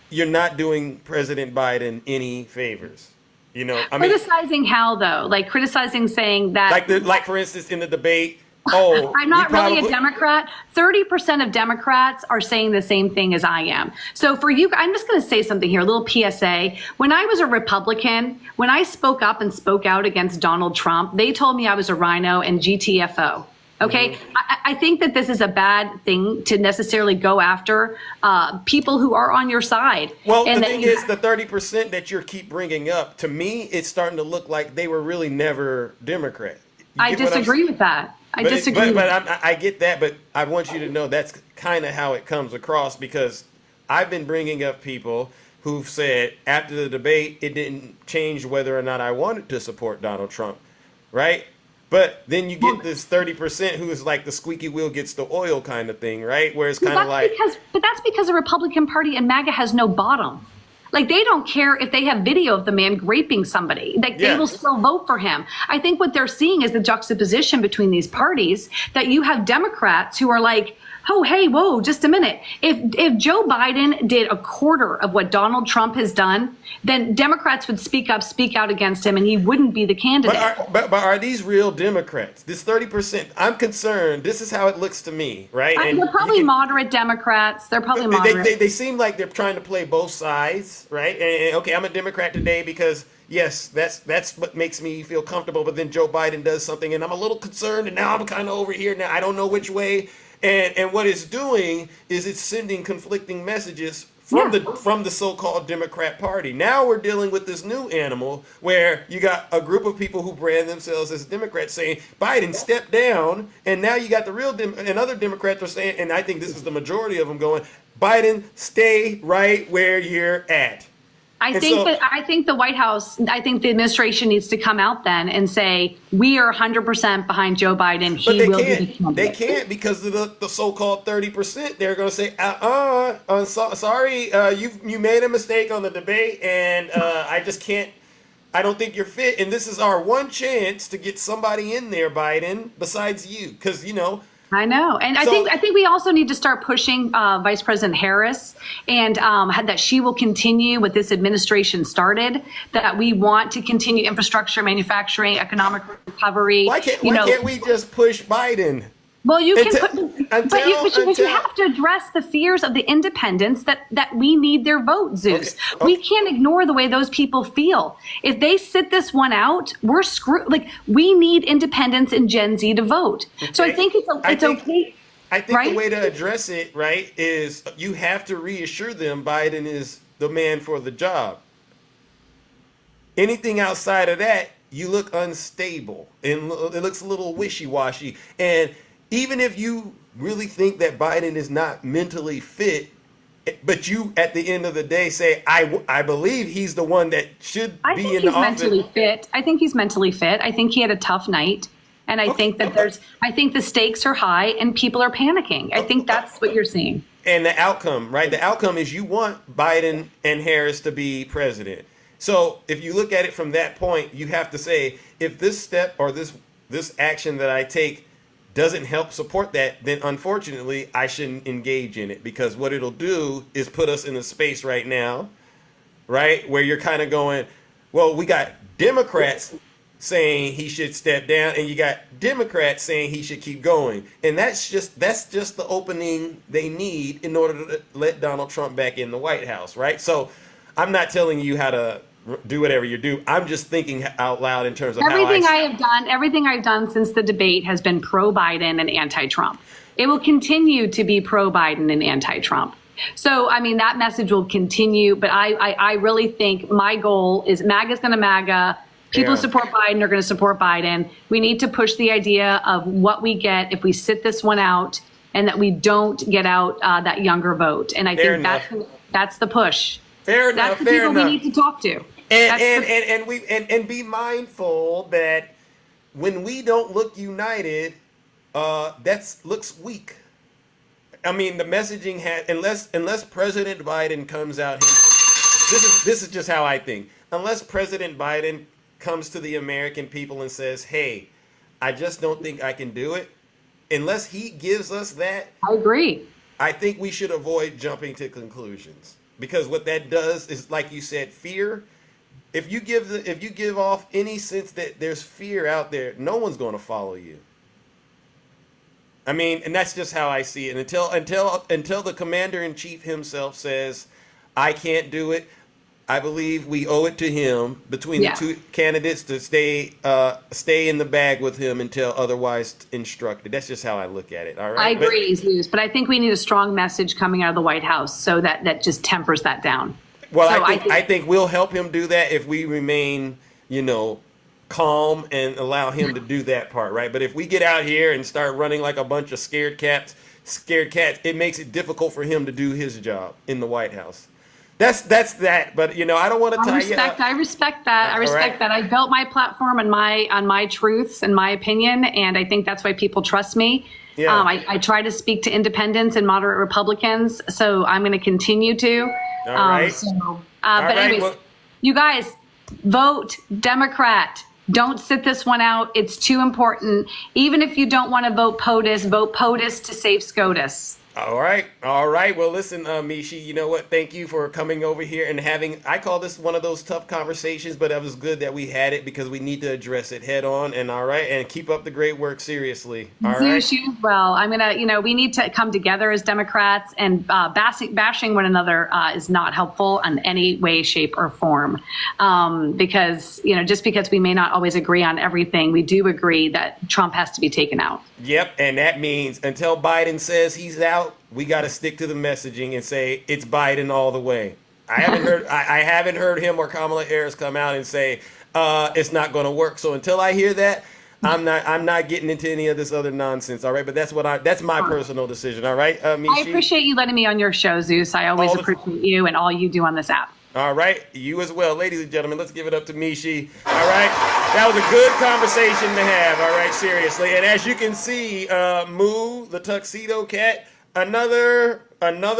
you're not doing President Biden any favors. You know, I mean, Criticizing how though? Like criticizing saying that like for instance in the debate. Oh, I'm not really a Democrat. 30% of Democrats are saying the same thing as I am. So for you, I'm just going to say something here, a little PSA. When I was a Republican, when I spoke up and spoke out against Donald Trump, they told me I was a rhino and GTFO. Okay. I think that this is a bad thing to necessarily go after people who are on your side. Well, the thing is, the 30% that you keep bringing up, to me, it's starting to look like they were really never Democrat. I disagree with that. I disagree. But I get that, but I want you to know that's kind of how it comes across, because I've been bringing up people who've said after the debate, it didn't change whether or not I wanted to support Donald Trump, right? But then you get this 30% who is like the squeaky wheel gets the oil kind of thing, right? Where it's kind of like... But that's because the Republican Party and MAGA has no bottom. Like, they don't care if they have video of the man raping somebody. Like, they will still vote for him. I think what they're seeing is the juxtaposition between these parties, that you have Democrats who are like, oh, hey, whoa, just a minute. If Joe Biden did a quarter of what Donald Trump has done, then Democrats would speak out against him, and he wouldn't be the candidate. But are these real Democrats? This 30%, I'm concerned. This is how it looks to me, right? And they're probably moderate Democrats. They're probably moderate. They seem like they're trying to play both sides, right? And okay, I'm a Democrat today because, yes, that's what makes me feel comfortable. But then Joe Biden does something, and I'm a little concerned, and now I'm kind of over here. Now I don't know which way. And what it's doing is it's sending conflicting messages from the so-called Democrat Party. Now we're dealing with this new animal where you got a group of people who brand themselves as Democrats saying Biden step down, and now you got the real and other Democrats are saying, and I think this is the majority of them going, Biden, stay right where you're at. I think the White House, I think the administration needs to come out then and say, we are 100% behind Joe Biden. He will be the candidate. They can't, because of the so-called 30%. They're going to say, sorry, you made a mistake on the debate, and I just can't. I don't think you're fit. And this is our one chance to get somebody in there, Biden, besides you, because, you know. I know. And I think we also need to start pushing Vice President Harris, and that she will continue what this administration started, that we want to continue infrastructure, manufacturing, economic recovery. Why can't we just push Biden? Well, you can but you have to address the fears of the independents that we need their vote, Zeus. Okay. We can't ignore the way those people feel. If they sit this one out, we're screwed. Like, we need independents and Gen Z to vote. Okay. So I think it's okay. I think the way to address it, right, is you have to reassure them Biden is the man for the job. Anything outside of that, you look unstable and it looks a little wishy-washy. And even if you really think that Biden is not mentally fit, but you at the end of the day say, I believe he's the one that should be in the office. I think he's mentally fit. I think he had a tough night. And I think that I think the stakes are high and people are panicking. I think that's what you're seeing. And the outcome, right? The outcome is you want Biden and Harris to be president. So if you look at it from that point, you have to say, if this step or this action that I take doesn't help support that, then unfortunately I shouldn't engage in it, because what it'll do is put us in a space right now, right, where you're kind of going, well, we got Democrats saying he should step down, and you got Democrats saying he should keep going, and that's just the opening they need in order to let Donald Trump back in the White House, right? So I'm not telling you how to do whatever you do. I'm just thinking out loud in terms of everything I've done since the debate has been pro-Biden and anti-Trump. It will continue to be pro-Biden and anti-Trump. So, I mean, that message will continue, but I really think my goal is MAGA's going to MAGA. People who support Biden are going to support Biden. We need to push the idea of what we get if we sit this one out, and that we don't get out that younger vote. And I think that's the push. Fair enough. That's the people we need to talk to. And be mindful that when we don't look united, that looks weak. I mean, the messaging unless President Biden comes out, this is just how I think. Unless President Biden comes to the American people and says, "Hey, I just don't think I can do it," unless he gives us that, I agree. I think we should avoid jumping to conclusions, because what that does is, like you said, fear. If you give off any sense that there's fear out there, no one's going to follow you. I mean, and that's just how I see it. Until the commander in chief himself says, "I can't do it," I believe we owe it to him, between the two candidates, to stay in the bag with him until otherwise instructed. That's just how I look at it. All right. I agree, Zeus, but I think we need a strong message coming out of the White House so that just tempers that down. Well, so I think we'll help him do that if we remain, calm and allow him to do that part, right? But if we get out here and start running like a bunch of scared cats, it makes it difficult for him to do his job in the White House. That's that. But I don't want to tie you up. I respect that. That. I built my platform on my truths and my opinion, and I think that's why people trust me. Yeah. I try to speak to independents and moderate Republicans, so I'm going to continue to. All right. But anyways, you guys, vote Democrat. Don't sit this one out. It's too important. Even if you don't want to vote POTUS to save SCOTUS. All right. Well, listen, Mishi, you know what? Thank you for coming over here and I call this one of those tough conversations, but it was good that we had it, because we need to address it head on. And and keep up the great work. Seriously. All right. Zeus, you as well. I'm going to, we need to come together as Democrats, and bashing one another is not helpful in any way, shape, or form. Because, just because we may not always agree on everything, we do agree that Trump has to be taken out. Yep. And that means until Biden says he's out, we got to stick to the messaging and say it's Biden all the way. I haven't heard him or Kamala Harris come out and say it's not going to work. So until I hear that, I'm not getting into any of this other nonsense. All right, but that's my personal decision. All right, Mishi? I appreciate you letting me on your show, Zeus. I always appreciate you and all you do on this app. All right, you as well, ladies and gentlemen. Let's give it up to Mishi. All right, that was a good conversation to have. All right, seriously. And as you can see, Moo, the tuxedo cat, another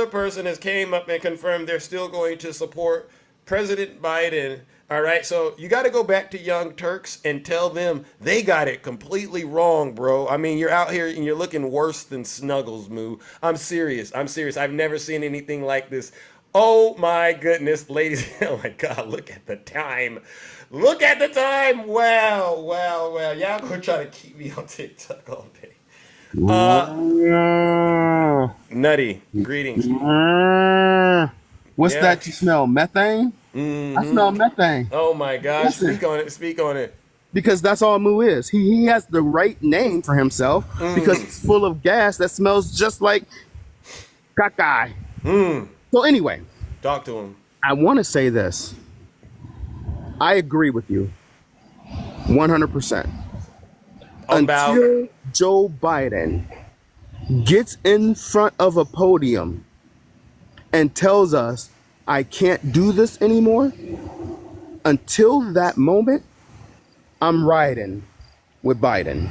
person has came up and confirmed they're still going to support President Biden. All right, so you got to go back to Young Turks and tell them they got it completely wrong, bro. I mean, you're out here and you're looking worse than Snuggles, Moo. I'm serious. I've never seen anything like this. Oh my goodness, ladies. Oh my God, look at the time. Well. Y'all gonna try to keep me on TikTok all day. Nutty, greetings. What's that you smell? Methane? Mm-hmm. I smell methane. Oh my gosh, Listen, speak on it. Because that's all Moo is. He has the right name for himself, because he's full of gas that smells just like caca. So anyway, talk to him. I want to say this. I agree with you 100%. Until Joe Biden gets in front of a podium and tells us, I can't do this anymore, until that moment, I'm riding with Biden.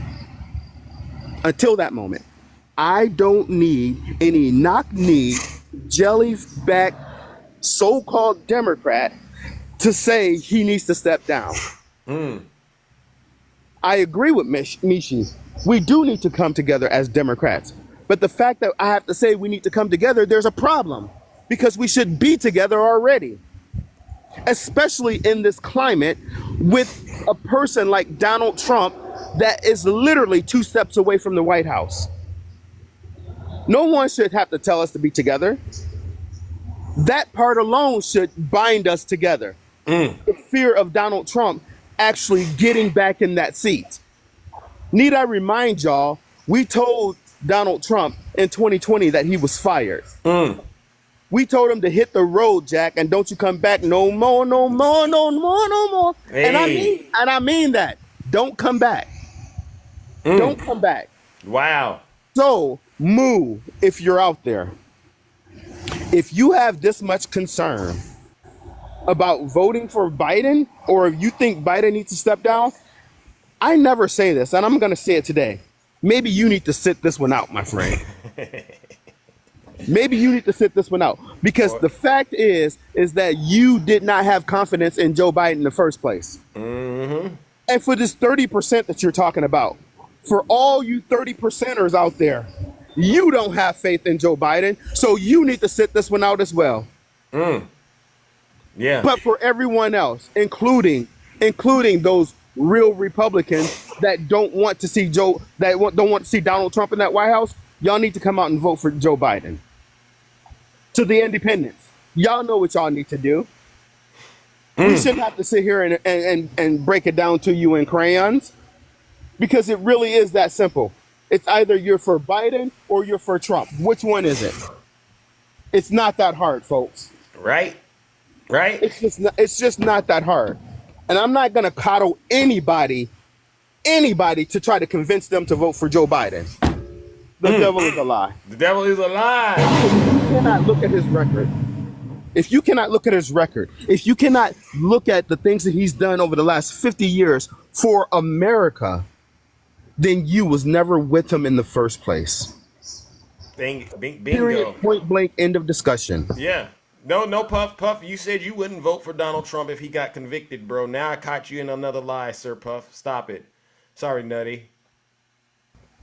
Until that moment. I don't need any knock-knee, jelly-back, so-called Democrat to say he needs to step down. I agree with Mishi. We do need to come together as Democrats. But the fact that I have to say we need to come together, there's a problem. Because we should be together already. Especially in this climate with a person like Donald Trump that is literally 2 steps away from the White House. No one should have to tell us to be together. That part alone should bind us together. The fear of Donald Trump actually getting back in that seat. Need I remind y'all, we told Donald Trump in 2020 that he was fired. We told him to hit the road, Jack, and don't you come back no more. Hey. And I mean that. Don't come back. Don't come back. Wow. So, Moo, if you're out there, if you have this much concern about voting for Biden, or if you think Biden needs to step down, I never say this, and I'm going to say it today. Maybe you need to sit this one out, my friend. Maybe you need to sit this one out, because the fact is that you did not have confidence in Joe Biden in the first place. And for this 30% that you're talking about, For all you 30%ers out there, you don't have faith in Joe Biden, so you need to sit this one out as well. Yeah. But for everyone else, including those real Republicans that don't want to see don't want to see Donald Trump in that White House, y'all need to come out and vote for Joe Biden. To the independents, y'all know what y'all need to do. We shouldn't have to sit here and break it down to you in crayons, because it really is that simple. It's either you're for Biden or you're for Trump. Which one is it? It's not that hard, folks. Right. It's just not that hard. And I'm not gonna coddle anybody to try to convince them to vote for Joe Biden. The devil is a lie. The devil is a lie. You cannot look at his record. If you cannot look at his record, if you cannot look at the things that he's done over the last 50 years for America, then you was never with him in the first place. Bingo. Period, point blank, end of discussion. Yeah. No, Puff. You said you wouldn't vote for Donald Trump if he got convicted, bro. Now I caught you in another lie, Sir Puff. Stop it. Sorry, Nutty.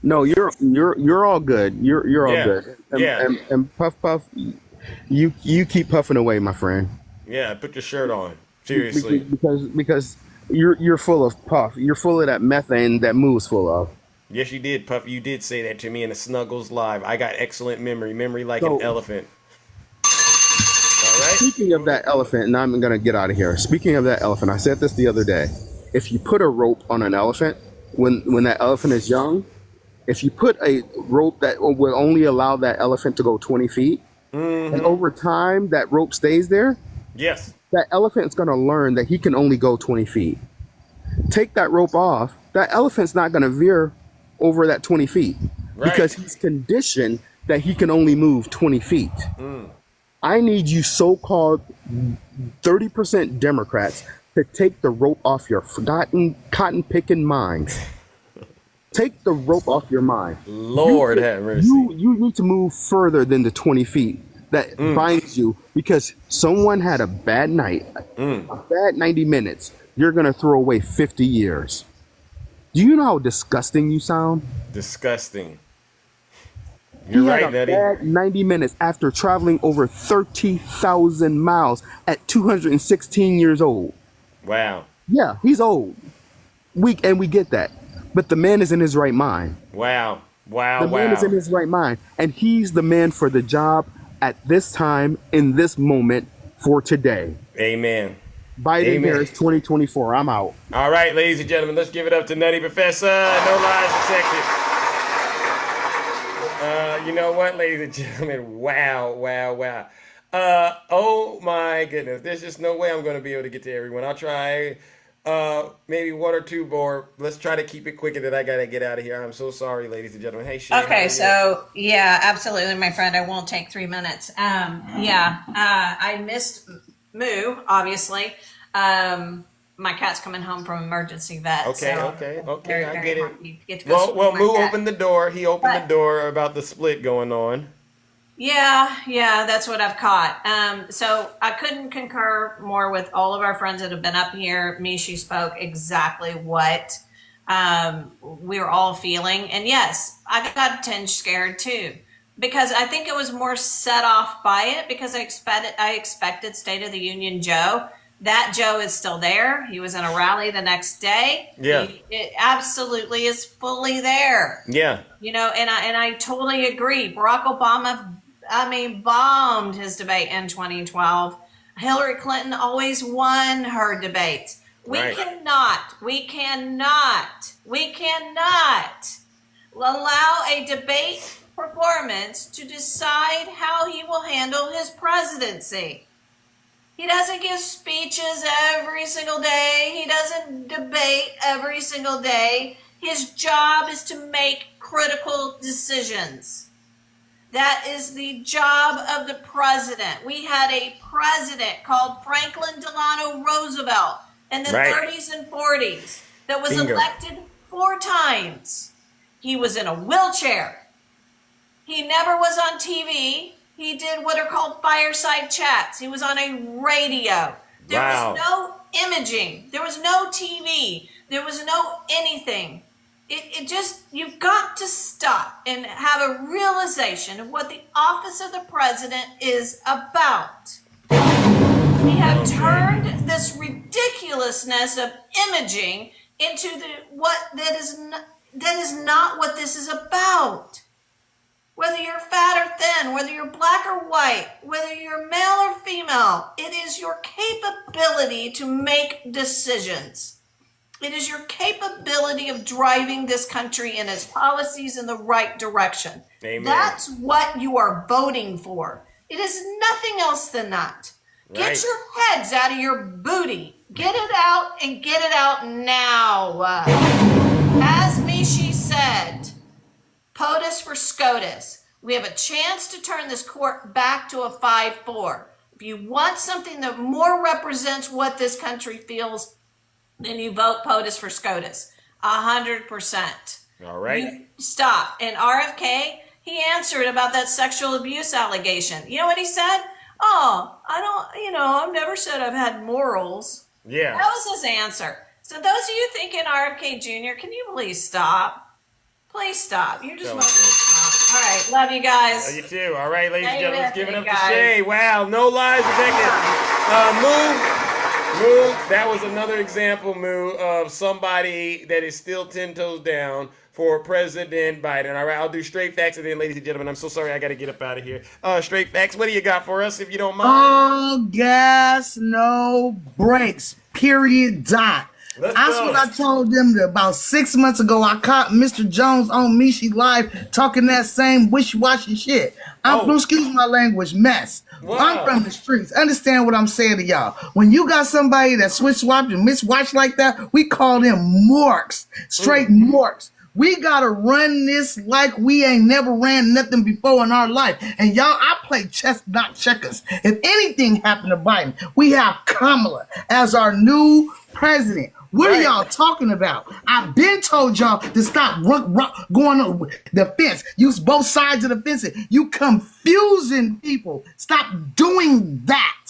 No, you're all good. You're all good. And Puff, you keep puffing away, my friend. Yeah, put your shirt on. Seriously. Because you're full of puff. You're full of that methane that Moo's full of. Yes, you did, Puff. You did say that to me in the Snuggles Live. I got excellent memory like an elephant. All right. Speaking of that elephant, and I'm gonna get out of here. Speaking of that elephant, I said this the other day. If you put a rope on an elephant when that elephant is young, if you put a rope that will only allow that elephant to go 20 feet, and over time that rope stays there, yes, that elephant's gonna learn that he can only go 20 feet. Take that rope off, that elephant's not gonna veer over that 20 feet because he's conditioned that he can only move 20 feet. I need you so-called 30% Democrats to take the rope off your forgotten cotton-picking minds. Take the rope off your mind. Lord have mercy. You need to move further than the 20 feet that binds you, because someone had a bad night, a bad 90 minutes. You're going to throw away 50 years. Do you know how disgusting you sound? Disgusting. You're right, Daddy. Bad 90 minutes after traveling over 30,000 miles at 216 years old. Wow. Yeah, he's old. We get that. But the man is in his right mind. Wow. The man is in his right mind. And he's the man for the job at this time, in this moment, for today. Amen. Biden Harris 2024. I'm out. All right, ladies and gentlemen, let's give it up to Nutty Professor. No lies detected. You know what, ladies and gentlemen? Wow. Oh my goodness. There's just no way I'm going to be able to get to everyone. I'll try maybe one or two more. Let's try to keep it quicker that I got to get out of here. I'm so sorry, ladies and gentlemen. Hey, Shay. Okay, so yeah, absolutely, my friend. I won't take 3 minutes. I missed Moo, obviously. My cat's coming home from emergency vet. Okay. Very, I very get happy to get to it. go Well, see my Moo cat. opened the door. He opened the door about the split going on. Yeah, that's what I've caught. So I couldn't concur more with all of our friends that have been up here. Mishi spoke exactly what we were all feeling. And yes, I got a tinge scared too, because I think it was more set off by it, because I expected State of the Union Joe. That Joe is still there. He was in a rally the next day. Yeah. It absolutely is fully there. Yeah. You know, and I totally agree. Barack Obama, bombed his debate in 2012. Hillary Clinton always won her debates. We cannot allow a debate performance to decide how he will handle his presidency. He doesn't give speeches every single day. He doesn't debate every single day. His job is to make critical decisions. That is the job of the president. We had a president called Franklin Delano Roosevelt in the 30s and 40s that was elected 4 times. He was in a wheelchair. He never was on TV. He did what are called fireside chats. He was on a radio. There was no imaging. There was no TV. There was no anything. It just, you've got to stop and have a realization of what the office of the president is about. We have turned this ridiculousness of imaging into that is not what this is about. Whether you're fat or thin, whether you're black or white, whether you're male or female, it is your capability to make decisions. It is your capability of driving this country and its policies in the right direction. Amen. That's what you are voting for. It is nothing else than that. Right. Get your heads out of your booty. Get it out and get it out now. As Mishi said, POTUS for SCOTUS. We have a chance to turn this court back to a 5-4. If you want something that more represents what this country feels, then you vote POTUS for SCOTUS. 100%. All right. Stop. And RFK, he answered about that sexual abuse allegation. You know what he said? Oh, I've never said I've had morals. Yeah. That was his answer. So those of you thinking RFK Jr., can you please stop? Please stop. You're just welcome to stop. All right. Love you guys. Love you too. All right, ladies and gentlemen, let's give it up to guys. Shay. Wow, no lies detected. Moo, that was another example, Moo, of somebody that is still 10 toes down for President Biden. All right, I'll do straight facts and then, ladies and gentlemen, I'm so sorry I got to get up out of here. Straight facts, what do you got for us, if you don't mind? All gas, no brakes, period, dot. That's what I told them about 6 months ago. I caught Mr. Jones on Mishi Live talking that same wishy-washy shit. Excuse my language, mess. Wow. I'm from the streets. Understand what I'm saying to y'all. When you got somebody that switch-swapped and miswatch like that, we call them morks. Straight morks. We gotta run this like we ain't never ran nothing before in our life. And y'all, I play chess, not checkers. If anything happened to Biden, we have Kamala as our new president. What are y'all talking about? I've been told y'all to stop going on the fence. Use both sides of the fence. You confusing people. Stop doing that.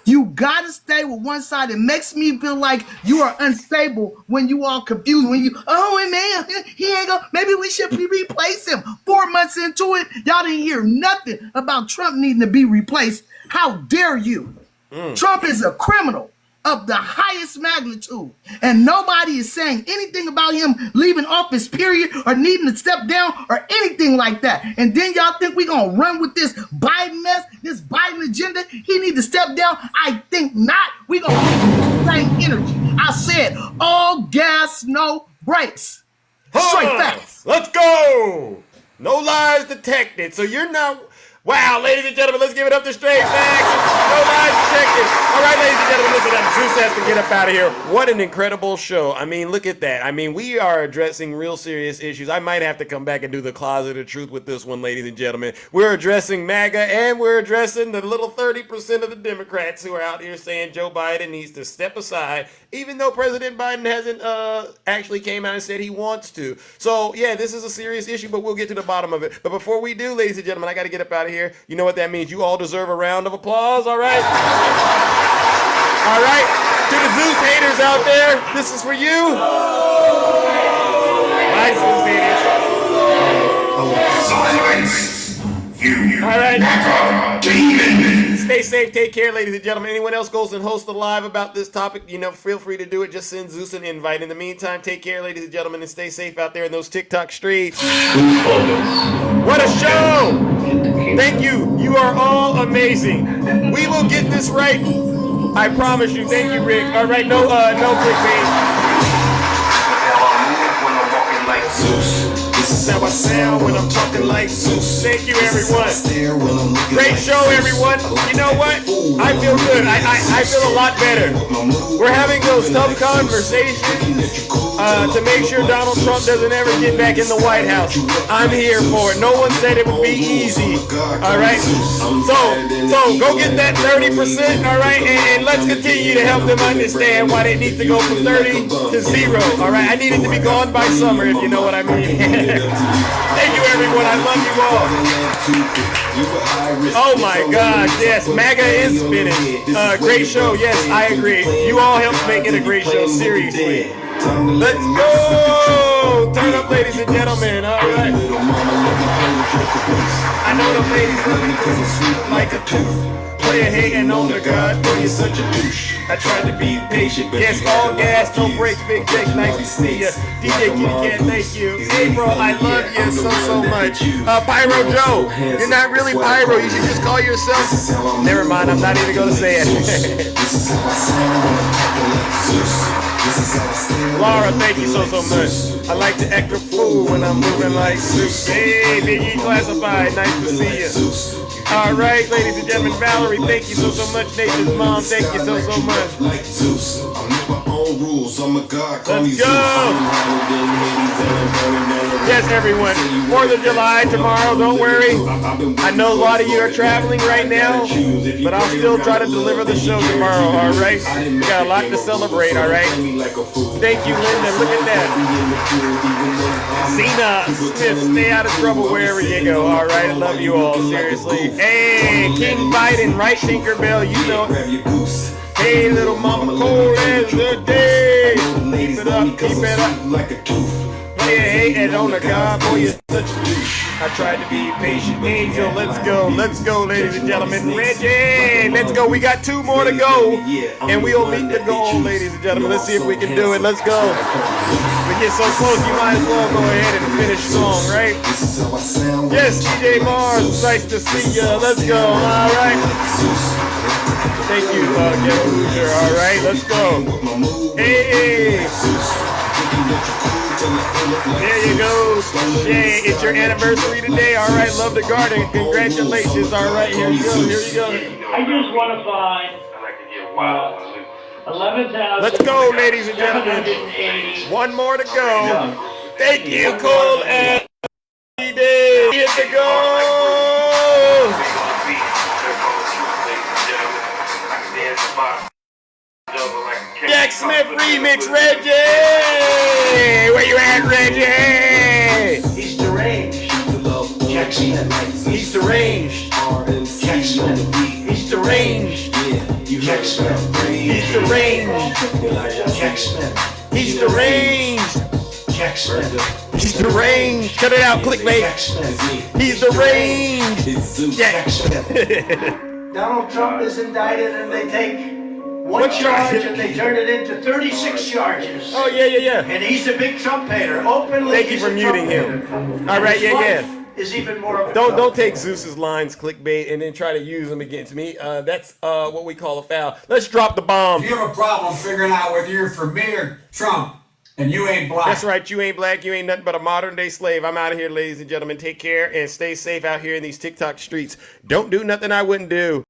You gotta stay with one side. It makes me feel like you are unstable when you all confused. When you, man, he ain't gonna, maybe we should replace him. 4 months into it, y'all didn't hear nothing about Trump needing to be replaced. How dare you? Trump is a criminal of the highest magnitude, and nobody is saying anything about him leaving office, period, or needing to step down or anything like that. And then y'all think we gonna run with this Biden mess, this Biden agenda? He need to step down? I think not. We gonna keep the same energy. I said all gas, no brakes. Straight facts. Let's go. No lies detected. So you're not. Wow, ladies and gentlemen, let's give it up to Straight Facts. No lies detected. All right, ladies and gentlemen, listen up. Zeus has to get up out of here. What an incredible show. I mean, look at that. I mean, we are addressing real serious issues. I might have to come back and do the closet of truth with this one, ladies and gentlemen. We're addressing MAGA, and we're addressing the little 30% of the Democrats who are out here saying Joe Biden needs to step aside, even though President Biden hasn't actually came out and said he wants to. So, yeah, this is a serious issue, but we'll get to the bottom of it. But before we do, ladies and gentlemen, I got to get up out of here. You know what that means. You all deserve a round of applause, all right? All right. To the Zeus haters out there, this is for you. Bye, Zeus haters. All right. Stay safe. Take care, ladies and gentlemen. Anyone else goes and hosts a live about this topic, feel free to do it. Just send Zeus an invite. In the meantime, take care, ladies and gentlemen, and stay safe out there in those TikTok streets. What a show! Thank you. You are all amazing. We will get this right. I promise you. Thank you, Rick. All right, no clickbait. This is how I sound when I'm talking like Zeus. Thank you, everyone. Great show, everyone. You know what? I feel good. I feel a lot better. We're having those tough conversations to make sure Donald Trump doesn't ever get back in the White House. I'm here for it. No one said it would be easy. All right? So go get that 30%, all right? And let's continue to help them understand why they need to go from 30 to 0, all right? I need it to be gone by summer, if you know what I mean. Thank you, everyone. I love you all. Oh, my gosh. Yes, MAGA is finished. Great show. Yes, I agree. You all helped make it a great show. Seriously. Let's go! Turn up, ladies and gentlemen. All right. I know the ladies love me because it's sweet like a tooth. Play a hating on the God, boy, you're such a douche. I tried to be patient, but yes, all gas, no brakes, Big Jake, nice to see ya. DJ Kitty Cat, thank you. April, I love you so much. Pyro Joe, you're not really Pyro, you should just call yourself. Never mind, I'm not even gonna say it. Laura, thank you so much. I like to act a fool when I'm moving like Zeus. Hey, Big E Classified, nice to see you. All right, ladies and gentlemen, Valerie, thank you so much. Nathan's mom, thank you so much. Let's go. Yes, everyone. 4th of July tomorrow, don't worry. I know a lot of you are traveling right now, but I'll still try to deliver the show tomorrow, all right? We got a lot to celebrate, all right? Thank you, Linda. Look at that. Zena Smith, stay out of trouble wherever you go, all right? I love you all, seriously. Hey, King Biden, right, Tinkerbell? You know it. Hey, little mama, cold as the day. Keep it up, keep it up. Play a hating on the God, boy, you're such a douche. I tried to be patient. Angel, let's go, ladies and gentlemen. Reggie, let's go. We got 2 more to go, and we'll meet the goal, ladies and gentlemen. Let's see if we can do it. Let's go. We get so close, you might as well go ahead and finish strong, right? Yes, DJ Mars, it's nice to see you. Let's go. All right. Thank you, Jeff Hoosier. All right, let's go. Hey. There you go, Shay. It's your anniversary today. All right, love the garden. Congratulations. All right, here you go. I just want to find 11,000. Let's go, ladies and gentlemen. 1 more to go. Thank you, Cole and D-Day. Hit the go. Jack Smith remix, Reggie. Where you at, Reggie? He's deranged. Jack Smith. He's deranged. Jack Smith. He's deranged. Jack Smith. He's deranged. Jack Smith. He's deranged. Jack Smith. He's deranged. Cut it out, clickbait. Jack Smith. He's deranged. Jack Smith. Donald Trump is indicted and they take one What charge charge? and they turn it into 36 charges. Oh, yeah. And he's a big Trump hater. Openly, Thank you he's for a muting Trump him. hater. All right, His yeah. wife is even more of a Don't Trump take hater. Zeus's lines, clickbait, and then try to use them against me. That's what we call a foul. Let's drop the bomb. If you have a problem figuring out whether you're for me or Trump, and you ain't black. That's right. You ain't black. You ain't nothing but a modern day slave. I'm out of here, ladies and gentlemen. Take care and stay safe out here in these TikTok streets. Don't do nothing I wouldn't do.